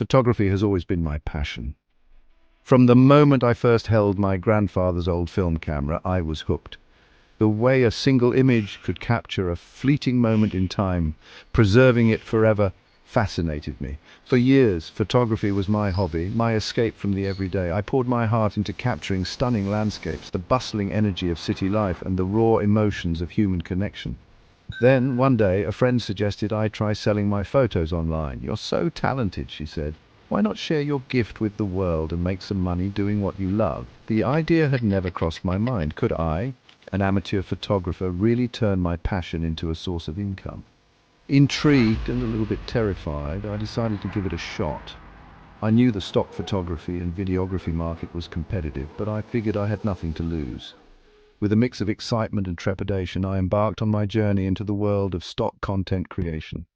Photography has always been my passion. From the moment I first held my grandfather's old film camera, I was hooked. The way a single image could capture a fleeting moment in time, preserving it forever, fascinated me. For years, photography was my hobby, my escape from the everyday. I poured my heart into capturing stunning landscapes, the bustling energy of city life, and the raw emotions of human connection. Then, one day, a friend suggested I try selling my photos online. "You're so talented," she said. "Why not share your gift with the world and make some money doing what you love?" The idea had never crossed my mind. Could I, an amateur photographer, really turn my passion into a source of income? Intrigued and a little bit terrified, I decided to give it a shot. I knew the stock photography and videography market was competitive, but I figured I had nothing to lose. With a mix of excitement and trepidation, I embarked on my journey into the world of stock content creation.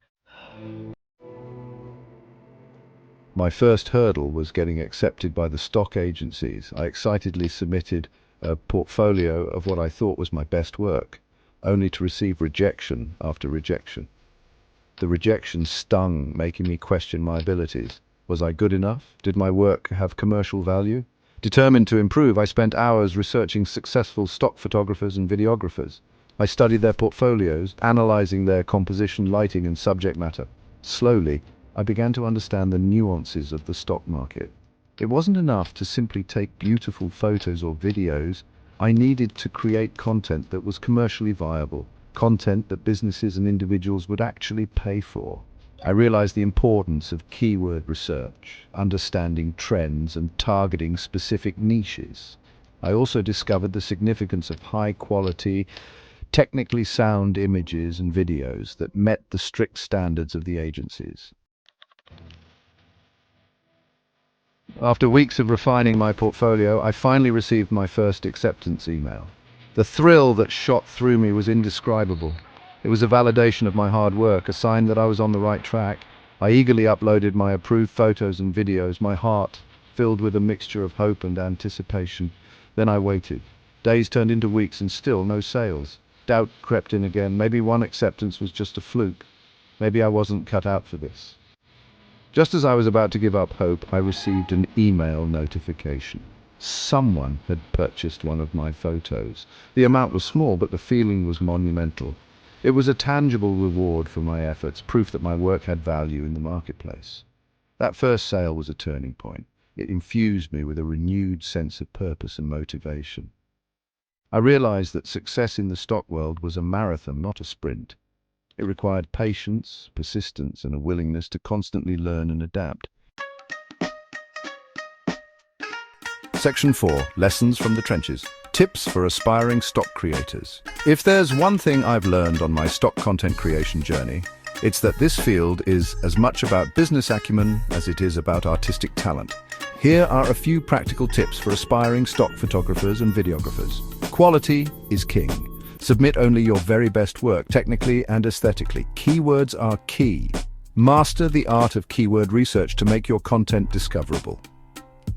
My first hurdle was getting accepted by the stock agencies. I excitedly submitted a portfolio of what I thought was my best work, only to receive rejection after rejection. The rejection stung, making me question my abilities. Was I good enough? Did my work have commercial value? Determined to improve, I spent hours researching successful stock photographers and videographers. I studied their portfolios, analyzing their composition, lighting, and subject matter. Slowly, I began to understand the nuances of the stock market. It wasn't enough to simply take beautiful photos or videos. I needed to create content that was commercially viable, content that businesses and individuals would actually pay for. I realized the importance of keyword research, understanding trends, and targeting specific niches. I also discovered the significance of high-quality, technically sound images and videos that met the strict standards of the agencies. After weeks of refining my portfolio, I finally received my first acceptance email. The thrill that shot through me was indescribable. It was a validation of my hard work, a sign that I was on the right track. I eagerly uploaded my approved photos and videos, my heart filled with a mixture of hope and anticipation. Then I waited. Days turned into weeks and still no sales. Doubt crept in again. Maybe one acceptance was just a fluke. Maybe I wasn't cut out for this. Just as I was about to give up hope, I received an email notification. Someone had purchased one of my photos. The amount was small, but the feeling was monumental. It was a tangible reward for my efforts, proof that my work had value in the marketplace. That first sale was a turning point. It infused me with a renewed sense of purpose and motivation. I realized that success in the stock world was a marathon, not a sprint. It required patience, persistence, and a willingness to constantly learn and adapt. Section 4. Lessons from the Trenches. Tips for aspiring stock creators. If there's one thing I've learned on my stock content creation journey, it's that this field is as much about business acumen as it is about artistic talent. Here are a few practical tips for aspiring stock photographers and videographers. Quality is king. Submit only your very best work, technically and aesthetically. Keywords are key. Master the art of keyword research to make your content discoverable.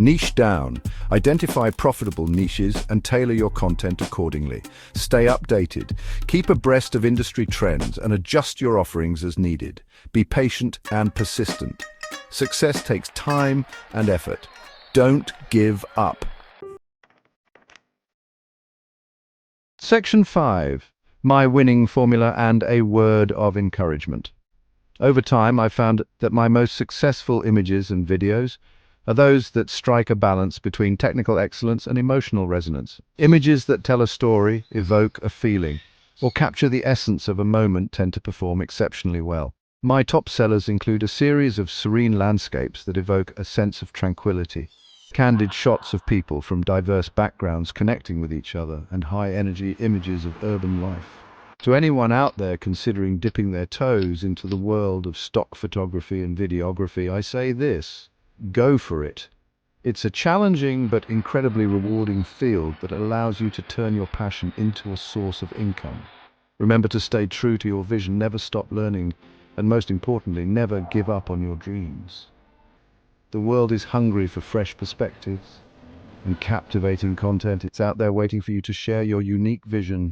Niche down. Identify profitable niches and tailor your content accordingly. Stay updated. Keep abreast of industry trends and adjust your offerings as needed. Be patient and persistent. Success takes time and effort. Don't give up. Section 5. My winning formula and a word of encouragement. Over time, I found that my most successful images and videos are those that strike a balance between technical excellence and emotional resonance. Images that tell a story, evoke a feeling, or capture the essence of a moment tend to perform exceptionally well. My top sellers include a series of serene landscapes that evoke a sense of tranquility, candid shots of people from diverse backgrounds connecting with each other, and high-energy images of urban life. To anyone out there considering dipping their toes into the world of stock photography and videography, I say this: go for it. It's a challenging but incredibly rewarding field that allows you to turn your passion into a source of income. Remember to stay true to your vision, never stop learning, and most importantly, never give up on your dreams. The world is hungry for fresh perspectives and captivating content. It's out there waiting for you to share your unique vision